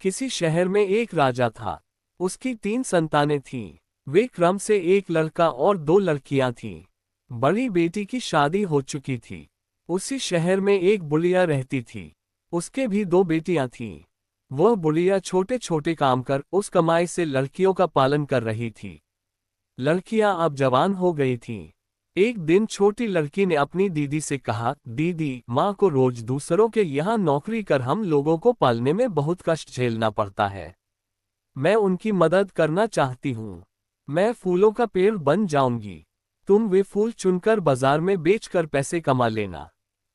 किसी शहर में एक राजा था। उसकी 3 संतानें थीं। वे क्रम से एक लड़का और 2 लड़कियां थीं। बड़ी बेटी की शादी हो चुकी थी। उसी शहर में एक बुढ़िया रहती थी। उसके भी 2 बेटियां थीं। वह बुढ़िया छोटे छोटे काम कर उस कमाई से लड़कियों का पालन कर रही थी। लड़कियां अब जवान हो गई थीं। एक दिन छोटी लड़की ने अपनी दीदी से कहा, दीदी, माँ को रोज दूसरों के यहाँ नौकरी कर हम लोगों को पालने में बहुत कष्ट झेलना पड़ता है। मैं उनकी मदद करना चाहती हूँ। मैं फूलों का पेड़ बन जाऊंगी। तुम वे फूल चुनकर बाजार में बेचकर पैसे कमा लेना।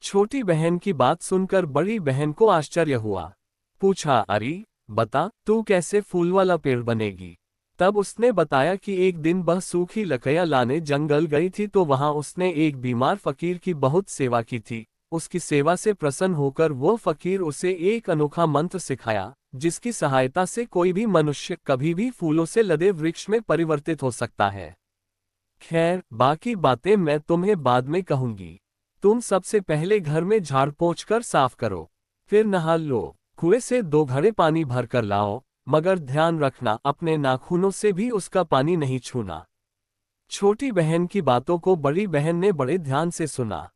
छोटी बहन की बात सुनकर बड़ी बहन को आश्चर्य हुआ। पूछा, अरे बता, तू कैसे फूल वाला पेड़ बनेगी? तब उसने बताया कि एक दिन वह सूखी लकड़ियां लाने जंगल गई थी तो वहां उसने एक बीमार फकीर की बहुत सेवा की थी। उसकी सेवा से प्रसन्न होकर वो फकीर उसे एक अनोखा मंत्र सिखाया, जिसकी सहायता से कोई भी मनुष्य कभी भी फूलों से लदे वृक्ष में परिवर्तित हो सकता है। खैर, बाकी बातें मैं तुम्हें बाद में कहूंगी। तुम सबसे पहले घर में झाड़ पोंछ कर साफ करो, फिर नहा लो। कुएं से 2 घड़े पानी भर कर लाओ, मगर ध्यान रखना अपने नाखूनों से भी उसका पानी नहीं छूना। छोटी बहन की बातों को बड़ी बहन ने बड़े ध्यान से सुना।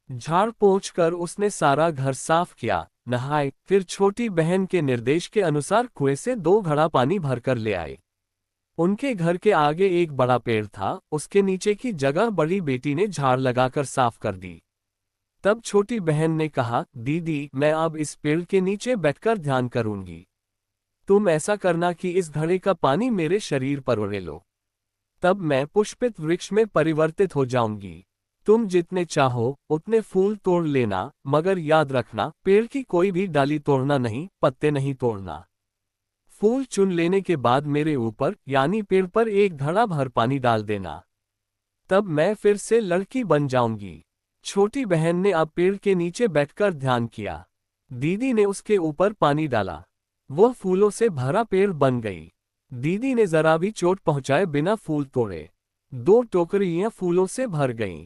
झाड़ पोंछ कर उसने सारा घर साफ किया, नहाए, फिर छोटी बहन के निर्देश के अनुसार कुएं से 2 घड़ा पानी भरकर ले आए। उनके घर के आगे एक बड़ा पेड़ था, उसके नीचे की जगह बड़ी बेटी ने झाड़ लगाकर साफ कर दी। तब छोटी बहन ने कहा, दीदी, मैं अब इस पेड़ के नीचे बैठकर ध्यान करूंगी। तुम ऐसा करना कि इस घड़े का पानी मेरे शरीर पर उड़े लो। तब मैं पुष्पित वृक्ष में परिवर्तित हो जाऊंगी। तुम जितने चाहो उतने फूल तोड़ लेना, मगर याद रखना, पेड़ की कोई भी डाली तोड़ना नहीं, पत्ते नहीं तोड़ना। फूल चुन लेने के बाद मेरे ऊपर यानी पेड़ पर एक घड़ा भर पानी डाल देना। तब मैं फिर से लड़की बन जाऊंगी। छोटी बहन ने अब पेड़ के नीचे बैठकर ध्यान किया। दीदी ने उसके ऊपर पानी डाला। वह फूलों से भरा पेड़ बन गई। दीदी ने जरा भी चोट पहुंचाए बिना फूल तोड़े 2 टोकरियां फूलों से भर गईं।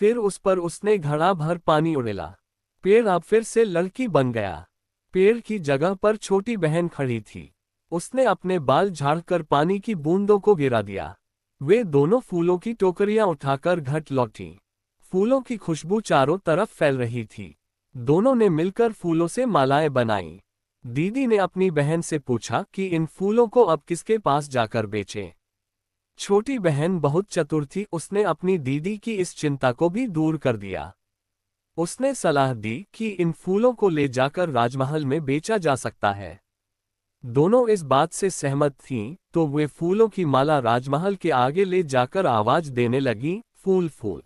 फिर उस पर उसने घड़ा भर पानी उड़ेला। पेड़ अब फिर से लड़की बन गया। पेड़ की जगह पर छोटी बहन खड़ी थी। उसने अपने बाल झाड़कर पानी की बूंदों को गिरा दिया। वे दोनों फूलों की टोकरियां उठाकर घर लौटीं। फूलों की खुशबू चारों तरफ फैल रही थी। दोनों ने मिलकर फूलों से मालाएं बनाईं। दीदी ने अपनी बहन से पूछा कि इन फूलों को अब किसके पास जाकर बेचें। छोटी बहन बहुत चतुर थी, उसने अपनी दीदी की इस चिंता को भी दूर कर दिया। उसने सलाह दी कि इन फूलों को ले जाकर राजमहल में बेचा जा सकता है। दोनों इस बात से सहमत थीं, तो वे फूलों की माला राजमहल के आगे ले जाकर आवाज देने लगीं, फूल फूल,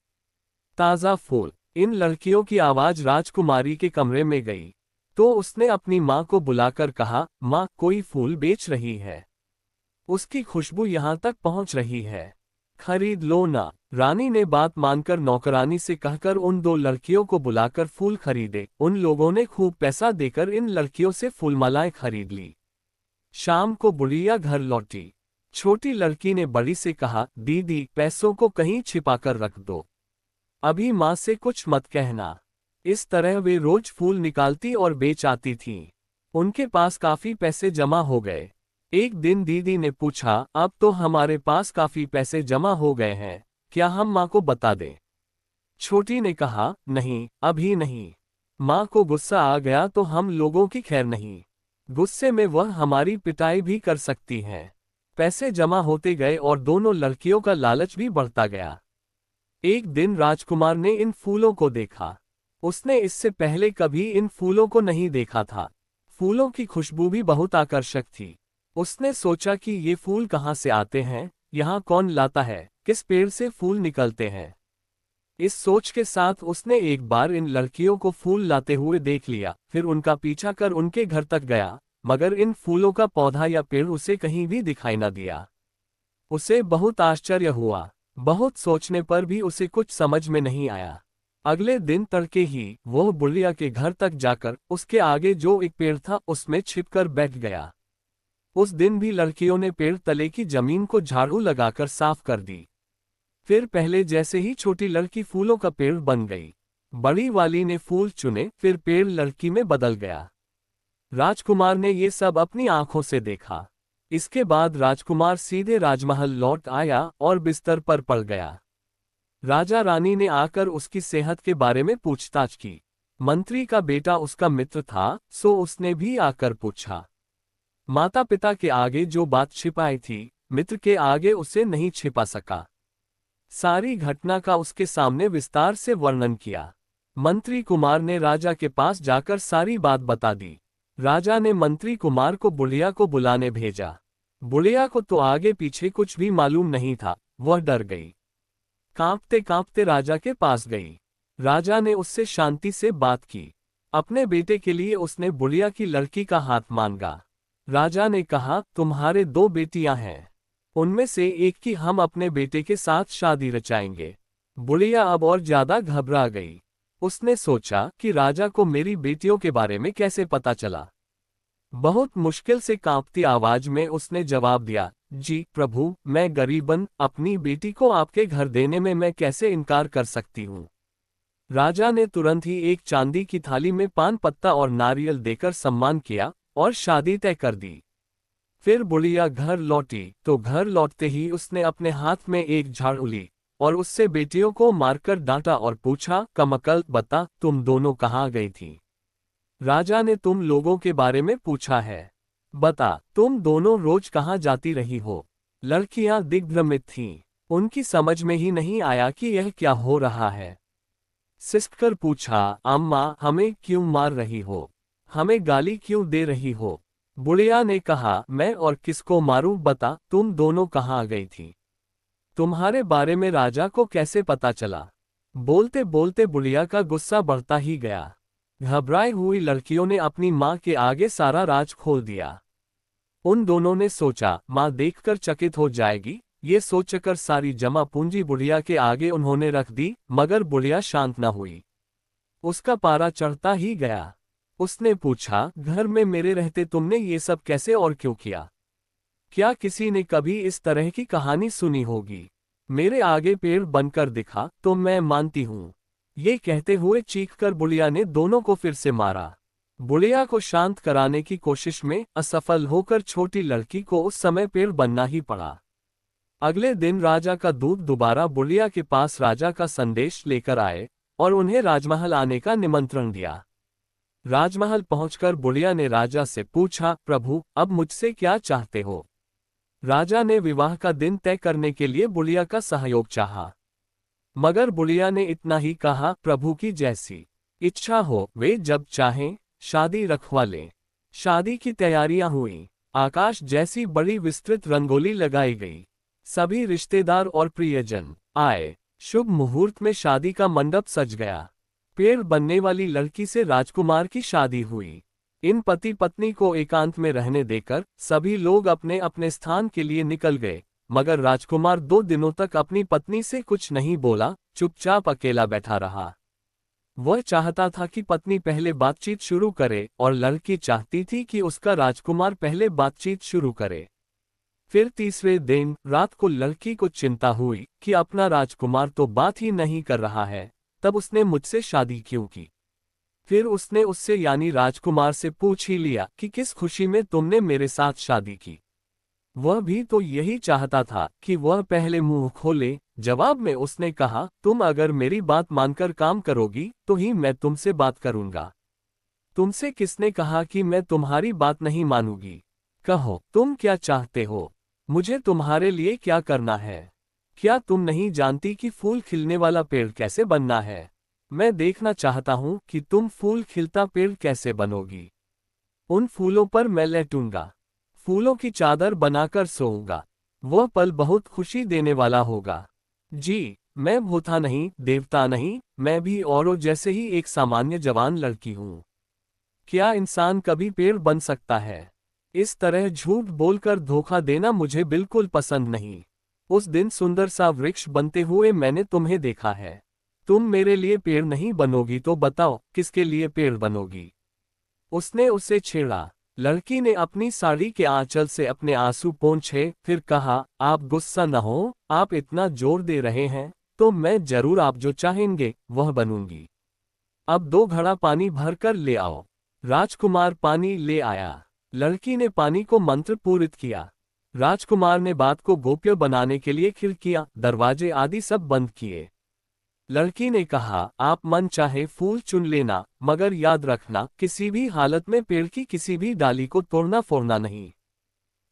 ताज़ा फूल। इन लड़कियों की आवाज राजकुमारी के कमरे में गई, तो उसने अपनी माँ को बुलाकर कहा, माँ, कोई फूल बेच रही है। उसकी खुशबू यहाँ तक पहुँच रही है, खरीद लो ना। रानी ने बात मानकर नौकरानी से कहकर उन 2 लड़कियों को बुलाकर फूल खरीदे। उन लोगों ने खूब पैसा देकर इन लड़कियों से फूलमालाएं खरीद ली। शाम को बुढ़िया घर लौटी। छोटी लड़की ने बड़ी से कहा, दीदी, पैसों को कहीं छिपाकर रख दो, अभी माँ से कुछ मत कहना। इस तरह वे रोज फूल निकालती और बेच आती थीं। उनके पास काफी पैसे जमा हो गए। एक दिन दीदी ने पूछा, अब तो हमारे पास काफी पैसे जमा हो गए हैं, क्या हम माँ को बता दें? छोटी ने कहा, नहीं, अभी नहीं। माँ को गुस्सा आ गया तो हम लोगों की खैर नहीं। गुस्से में वह हमारी पिटाई भी कर सकती हैं। पैसे जमा होते गए और दोनों लड़कियों का लालच भी बढ़ता गया। एक दिन राजकुमार ने इन फूलों को देखा। उसने इससे पहले कभी इन फूलों को नहीं देखा था। फूलों की खुशबू भी बहुत आकर्षक थी। उसने सोचा कि ये फूल कहाँ से आते हैं, यहाँ कौन लाता है, किस पेड़ से फूल निकलते हैं। इस सोच के साथ उसने एक बार इन लड़कियों को फूल लाते हुए देख लिया, फिर उनका पीछा कर उनके घर तक गया, मगर इन फूलों का पौधा या पेड़ उसे कहीं भी दिखाई न दिया। उसे बहुत आश्चर्य हुआ। बहुत सोचने पर भी उसे कुछ समझ में नहीं आया। अगले दिन तड़के ही वह बुढ़िया के घर तक जाकर उसके आगे जो एक पेड़ था उसमें छिपकर बैठ गया। उस दिन भी लड़कियों ने पेड़ तले की जमीन को झाड़ू लगाकर साफ कर दी। फिर पहले जैसे ही छोटी लड़की फूलों का पेड़ बन गई। बड़ी वाली ने फूल चुने, फिर पेड़ लड़की में बदल गया। राजकुमार ने ये सब अपनी आंखों से देखा। इसके बाद राजकुमार सीधे राजमहल लौट आया और बिस्तर पर पड़ गया। राजा रानी ने आकर उसकी सेहत के बारे में पूछताछ की। मंत्री का बेटा उसका मित्र था, सो उसने भी आकर पूछा। माता पिता के आगे जो बात छिपाई थी, मित्र के आगे उसे नहीं छिपा सका। सारी घटना का उसके सामने विस्तार से वर्णन किया। मंत्री कुमार ने राजा के पास जाकर सारी बात बता दी। राजा ने मंत्री कुमार को बुढ़िया को बुलाने भेजा। बुढ़िया को तो आगे पीछे कुछ भी मालूम नहीं था, वह डर गई। कांपते कांपते राजा के पास गई। राजा ने उससे शांति से बात की। अपने बेटे के लिए उसने बुढ़िया की लड़की का हाथ मांगा। राजा ने कहा, तुम्हारे 2 बेटियां हैं, उनमें से एक की हम अपने बेटे के साथ शादी रचाएंगे। बुढ़िया अब और ज्यादा घबरा गई। उसने सोचा कि राजा को मेरी बेटियों के बारे में कैसे पता चला। बहुत मुश्किल से कांपती आवाज में उसने जवाब दिया, जी प्रभु, मैं गरीबन, अपनी बेटी को आपके घर देने में मैं कैसे इनकार कर सकती हूँ। राजा ने तुरंत ही एक चांदी की थाली में पान पत्ता और नारियल देकर सम्मान किया और शादी तय कर दी। फिर बुढ़िया घर लौटी तो घर लौटते ही उसने अपने हाथ में एक झाड़ू ली और उससे बेटियों को मारकर डांटा और पूछा, कमकल बता, तुम दोनों कहाँ गई थी? राजा ने तुम लोगों के बारे में पूछा है, बता, तुम दोनों रोज कहाँ जाती रही हो? लड़कियां दिग्भ्रमित थीं। उनकी समझ में ही नहीं आया कि यह क्या हो रहा है। सिसककर पूछा, अम्मा, हमें क्यों मार रही हो? हमें गाली क्यों दे रही हो? बुढ़िया ने कहा, मैं और किसको मारूं, बता, तुम दोनों कहाँ गई थी? तुम्हारे बारे में राजा को कैसे पता चला? बोलते बोलते बुढ़िया का गुस्सा बढ़ता ही गया। घबराई हुई लड़कियों ने अपनी माँ के आगे सारा राज खोल दिया। उन दोनों ने सोचा, माँ देखकर चकित हो जाएगी, ये सोचकर सारी जमा पूंजी बुढ़िया के आगे उन्होंने रख दी, मगर बुढ़िया शांत न हुई। उसका पारा चढ़ता ही गया। उसने पूछा, घर में मेरे रहते तुमने ये सब कैसे और क्यों किया? क्या किसी ने कभी इस तरह की कहानी सुनी होगी? मेरे आगे पेड़ बनकर दिखा तो मैं मानती हूँ। ये कहते हुए चीखकर बुढ़िया ने दोनों को फिर से मारा। बुढ़िया को शांत कराने की कोशिश में असफल होकर छोटी लड़की को उस समय पेड़ बनना ही पड़ा। अगले दिन राजा का दूत दोबारा बुढ़िया के पास राजा का संदेश लेकर आए और उन्हें राजमहल आने का निमंत्रण दिया। राजमहल पहुंचकर बुढ़िया ने राजा से पूछा, प्रभु, अब मुझसे क्या चाहते हो? राजा ने विवाह का दिन तय करने के लिए बुढ़िया का सहयोग चाहा, मगर बुढ़िया ने इतना ही कहा, प्रभु की जैसी इच्छा हो, वे जब चाहें शादी रखवा लें। शादी की तैयारियां हुई। आकाश जैसी बड़ी विस्तृत रंगोली लगाई गई। सभी रिश्तेदार और प्रियजन आए। शुभ मुहूर्त में शादी का मंडप सज गया। पेड़ बनने वाली लड़की से राजकुमार की शादी हुई। इन पति पत्नी को एकांत में रहने देकर सभी लोग अपने अपने स्थान के लिए निकल गए, मगर राजकुमार 2 दिनों तक अपनी पत्नी से कुछ नहीं बोला, चुपचाप अकेला बैठा रहा। वह चाहता था कि पत्नी पहले बातचीत शुरू करे और लड़की चाहती थी कि उसका राजकुमार पहले बातचीत शुरू करे। फिर तीसरे दिन रात को लड़की को चिंता हुई कि अपना राजकुमार तो बात ही नहीं कर रहा है, तब उसने मुझसे शादी क्यों की? फिर उसने उससे यानी राजकुमार से पूछ ही लिया कि किस खुशी में तुमने मेरे साथ शादी की। वह भी तो यही चाहता था कि वह पहले मुंह खोले। जवाब में उसने कहा, तुम अगर मेरी बात मानकर काम करोगी तो ही मैं तुमसे बात करूंगा। तुमसे किसने कहा कि मैं तुम्हारी बात नहीं मानूंगी? कहो, तुम क्या चाहते हो? मुझे तुम्हारे लिए क्या करना है? क्या तुम नहीं जानती कि फूल खिलने वाला पेड़ कैसे बनना है? मैं देखना चाहता हूं कि तुम फूल खिलता पेड़ कैसे बनोगी। उन फूलों पर मैं लेटूंगा, फूलों की चादर बनाकर सोऊंगा। वह पल बहुत खुशी देने वाला होगा। जी, मैं भूता नहीं, देवता नहीं, मैं भी औरों जैसे ही एक सामान्य जवान लड़की हूँ। क्या इंसान कभी पेड़ बन सकता है? इस तरह झूठ बोलकर धोखा देना मुझे बिल्कुल पसंद नहीं। उस दिन सुंदर सा वृक्ष बनते हुए मैंने तुम्हें देखा है। तुम मेरे लिए पेड़ नहीं बनोगी तो बताओ, किसके लिए पेड़ बनोगी? उसने उसे छेड़ा। लड़की ने अपनी साड़ी के आंचल से अपने आंसू पोंछे, फिर कहा, आप गुस्सा न हो, आप इतना जोर दे रहे हैं, तो मैं जरूर आप जो चाहेंगे वह बनूंगी। अब 2 घड़ा पानी भरकर ले आओ। राजकुमार पानी ले आया। लड़की ने पानी को मंत्र पूरित किया। राजकुमार ने बात को गोप्य बनाने के लिए खिड़कियां, दरवाजे आदि सब बंद किए। लड़की ने कहा, आप मन चाहे फूल चुन लेना, मगर याद रखना किसी भी हालत में पेड़ की किसी भी डाली को तोड़ना फोड़ना नहीं।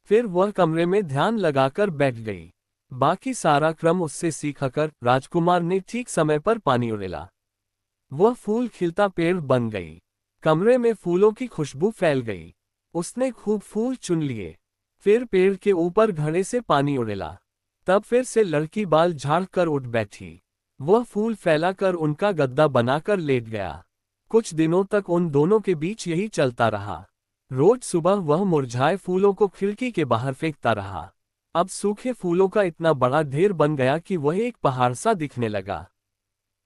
फिर वह कमरे में ध्यान लगाकर बैठ गई। बाकी सारा क्रम उससे सीखकर राजकुमार ने ठीक समय पर पानी उड़ेला। वह फूल खिलता पेड़ बन गई। कमरे में फूलों की खुशबू फैल गई। उसने खूब फूल चुन लिए। फिर पेड़ के ऊपर घड़े से पानी उड़ेला। तब फिर से लड़की बाल झाड़ कर उठ बैठी। वह फूल फैलाकर उनका गद्दा बनाकर लेट गया। कुछ दिनों तक उन दोनों के बीच यही चलता रहा। रोज सुबह वह मुरझाए फूलों को खिड़की के बाहर फेंकता रहा। अब सूखे फूलों का इतना बड़ा ढेर बन गया कि वह एक पहाड़ सा दिखने लगा।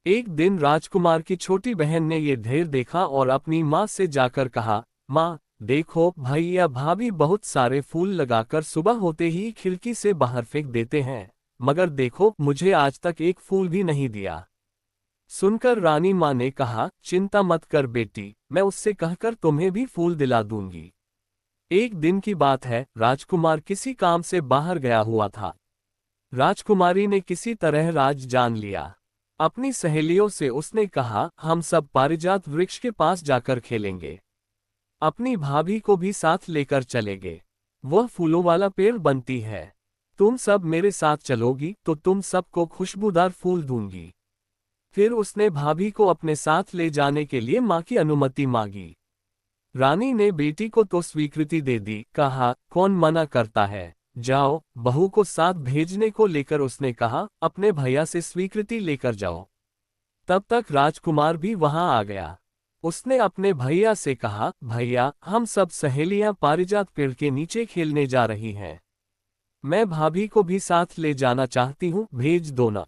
एक दिन राजकुमार की छोटी बहन ने ये ढेर देखा और अपनी माँ से जाकर कहा, माँ, देखो भैया भाभी बहुत सारे फूल लगाकर सुबह होते ही खिड़की से बाहर फेंक देते हैं, मगर देखो मुझे आज तक एक फूल भी नहीं दिया। सुनकर रानी माँ ने कहा, चिंता मत कर बेटी, मैं उससे कहकर तुम्हें भी फूल दिला दूंगी। एक दिन की बात है, राजकुमार किसी काम से बाहर गया हुआ था। राजकुमारी ने किसी तरह राज जान लिया। अपनी सहेलियों से उसने कहा, हम सब पारिजात वृक्ष के पास जाकर खेलेंगे। अपनी भाभी को भी साथ लेकर चलेंगे। वह फूलों वाला पेड़ बनती है। तुम सब मेरे साथ चलोगी तो तुम सबको खुशबूदार फूल दूंगी। फिर उसने भाभी को अपने साथ ले जाने के लिए माँ की अनुमति मांगी। रानी ने बेटी को तो स्वीकृति दे दी। कहा, कौन मना करता है, जाओ। बहू को साथ भेजने को लेकर उसने कहा, अपने भैया से स्वीकृति लेकर जाओ। तब तक राजकुमार भी वहां आ गया। उसने अपने भैया से कहा, भैया, हम सब सहेलियां पारिजात पेड़ के नीचे खेलने जा रही हैं। मैं भाभी को भी साथ ले जाना चाहती हूँ, भेज दो ना।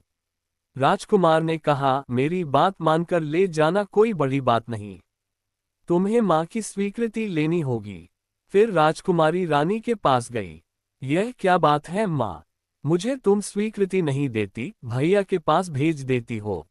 राजकुमार ने कहा, मेरी बात मानकर ले जाना कोई बड़ी बात नहीं। तुम्हें माँ की स्वीकृति लेनी होगी। फिर राजकुमारी रानी के पास गई। यह क्या बात है माँ, मुझे तुम स्वीकृति नहीं देती, भैया के पास भेज देती हो।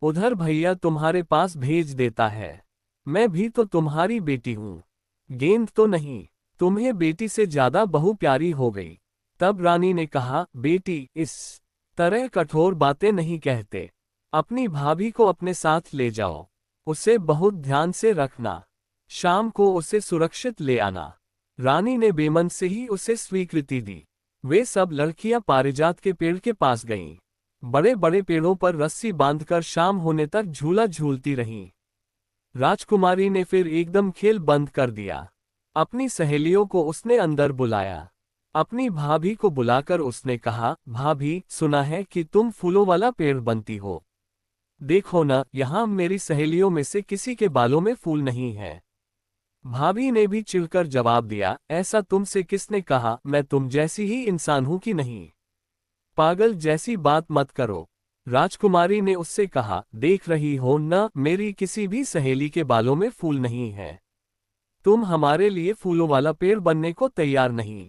उधर भैया तुम्हारे पास भेज देता है। मैं भी तो तुम्हारी बेटी हूँ, गेंद तो नहीं। तुम्हें बेटी से ज्यादा बहू प्यारी हो गई। तब रानी ने कहा, बेटी, इस तरह कठोर बातें नहीं कहते। अपनी भाभी को अपने साथ ले जाओ। उसे बहुत ध्यान से रखना। शाम को उसे सुरक्षित ले आना। रानी ने बेमन से ही उसे स्वीकृति दी। वे सब लड़कियां पारिजात के पेड़ के पास गईं। बड़े बड़े पेड़ों पर रस्सी बांधकर शाम होने तक झूला झूलती रहीं। राजकुमारी ने फिर एकदम खेल बंद कर दिया। अपनी सहेलियों को उसने अंदर बुलाया। अपनी भाभी को बुलाकर उसने कहा, भाभी, सुना है कि तुम फूलों वाला पेड़ बनती हो। देखो ना, यहाँ मेरी सहेलियों में से किसी के बालों में फूल नहीं है। भाभी ने भी चिढ़कर जवाब दिया, ऐसा तुमसे किसने कहा, मैं तुम जैसी ही इंसान हूं कि नहीं। पागल जैसी बात मत करो। राजकुमारी ने उससे कहा, देख रही हो न, मेरी किसी भी सहेली के बालों में फूल नहीं है। तुम हमारे लिए फूलों वाला पेड़ बनने को तैयार नहीं।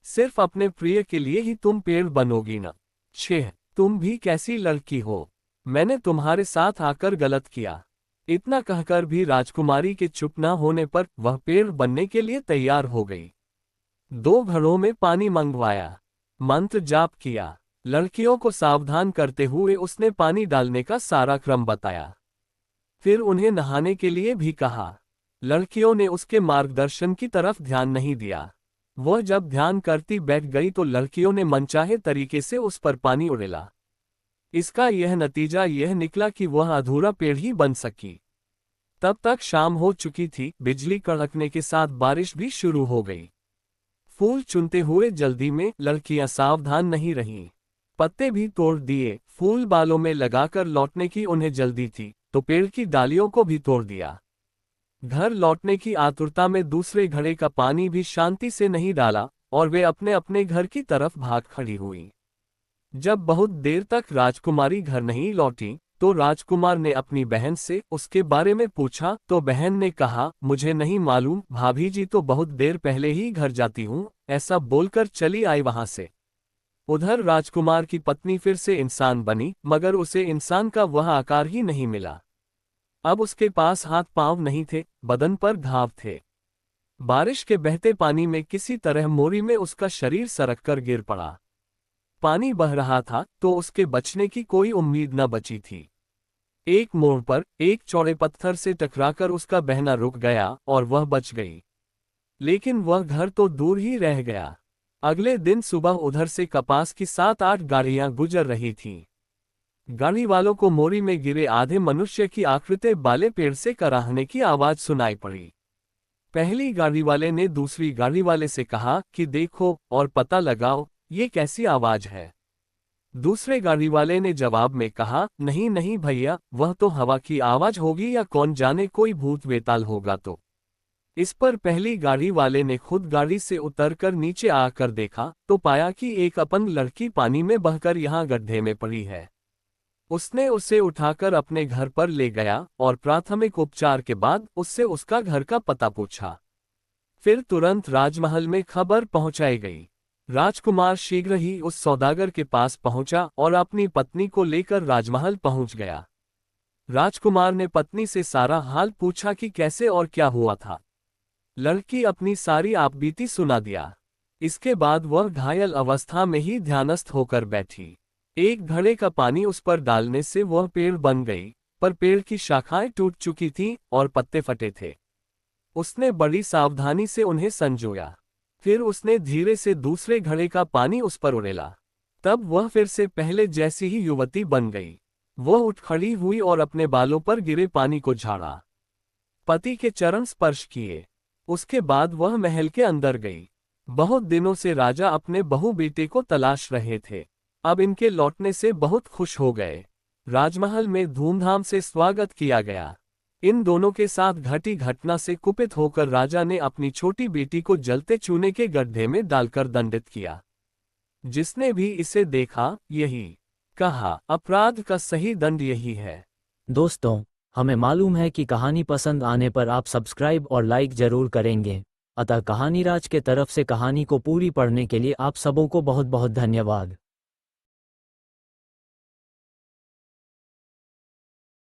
सिर्फ अपने प्रिय के लिए ही तुम पेड़ बनोगी न। छह, तुम भी कैसी लड़की हो, मैंने तुम्हारे साथ आकर गलत किया। इतना कहकर भी राजकुमारी के चुप न होने पर वह पेड़ बनने के लिए तैयार हो गई। 2 घड़ों में पानी मंगवाया, मंत्र जाप किया। लड़कियों को सावधान करते हुए उसने पानी डालने का सारा क्रम बताया। फिर उन्हें नहाने के लिए भी कहा। लड़कियों ने उसके मार्गदर्शन की तरफ ध्यान नहीं दिया। वह जब ध्यान करती बैठ गई तो लड़कियों ने मनचाहे तरीके से उस पर पानी उड़ेला। इसका यह नतीजा यह निकला कि वह अधूरा पेड़ ही बन सकी। तब तक शाम हो चुकी थी। बिजली कड़कने के साथ बारिश भी शुरू हो गई। फूल चुनते हुए जल्दी में लड़कियां सावधान नहीं रहीं। पत्ते भी तोड़ दिए। फूल बालों में लगाकर लौटने की उन्हें जल्दी थी, तो पेड़ की डालियों को भी तोड़ दिया। घर लौटने की आतुरता में दूसरे घड़े का पानी भी शांति से नहीं डाला और वे अपने अपने घर की तरफ भाग खड़ी हुई। जब बहुत देर तक राजकुमारी घर नहीं लौटी तो राजकुमार ने अपनी बहन से उसके बारे में पूछा, तो बहन ने कहा, मुझे नहीं मालूम, भाभी जी तो बहुत देर पहले ही घर जाती हूँ, ऐसा बोलकर चली आई वहां से। उधर राजकुमार की पत्नी फिर से इंसान बनी, मगर उसे इंसान का वह आकार ही नहीं मिला। अब उसके पास हाथ पांव नहीं थे, बदन पर घाव थे। बारिश के बहते पानी में किसी तरह मोरी में उसका शरीर सरक कर गिर पड़ा। पानी बह रहा था तो उसके बचने की कोई उम्मीद न बची थी। एक मोड़ पर एक चौड़े पत्थर से टकराकर उसका बहना रुक गया और वह बच गई। लेकिन वह घर तो दूर ही रह गया। अगले दिन सुबह उधर से कपास की 7-8 गाड़ियां गुजर रही थीं। गाड़ी वालों को मोरी में गिरे आधे मनुष्य की आकृति वाले पेड़ से कराहने की आवाज सुनाई पड़ी। पहली गाड़ी वाले ने दूसरी गाड़ी वाले से कहा कि देखो और पता लगाओ, ये कैसी आवाज है। दूसरे गाड़ी वाले ने जवाब में कहा, नहीं नहीं भैया, वह तो हवा की आवाज होगी या कौन जाने कोई भूत वेताल होगा तो। इस पर पहली गाड़ी वाले ने खुद गाड़ी से उतरकर नीचे आकर देखा तो पाया कि एक अपंग लड़की पानी में बहकर यहाँ गड्ढे में पड़ी है। उसने उसे उठाकर अपने घर पर ले गया और प्राथमिक उपचार के बाद उससे उसका घर का पता पूछा। फिर तुरंत राजमहल में खबर पहुंचाई गई। राजकुमार शीघ्र ही उस सौदागर के पास पहुंचा और अपनी पत्नी को लेकर राजमहल पहुंच गया। राजकुमार ने पत्नी से सारा हाल पूछा कि कैसे और क्या हुआ था। लड़की अपनी सारी आपबीती सुना दिया। इसके बाद वह घायल अवस्था में ही ध्यानस्थ होकर बैठी। एक घड़े का पानी उस पर डालने से वह पेड़ बन गई, पर पेड़ की शाखाएं टूट चुकी थीं और पत्ते फटे थे। उसने बड़ी सावधानी से उन्हें संजोया। फिर उसने धीरे से दूसरे घड़े का पानी उस पर उड़ेला। तब वह फिर से पहले जैसी ही युवती बन गई। वह उठ खड़ी हुई और अपने बालों पर गिरे पानी को झाड़ा, पति के चरण स्पर्श किए। उसके बाद वह महल के अंदर गई। बहुत दिनों से राजा अपने बहू बेटे को तलाश रहे थे। अब इनके लौटने से बहुत खुश हो गए। राजमहल में धूमधाम से स्वागत किया गया। इन दोनों के साथ घटी घटना से कुपित होकर राजा ने अपनी छोटी बेटी को जलते चूने के गड्ढे में डालकर दंडित किया। जिसने भी इसे देखा यही कहा, अपराध का सही दंड यही है। दोस्तों, हमें मालूम है कि कहानी पसंद आने पर आप सब्सक्राइब और लाइक जरूर करेंगे। अतः कहानीराज के तरफ से कहानी को पूरी पढ़ने के लिए आप सबों को बहुत बहुत धन्यवाद।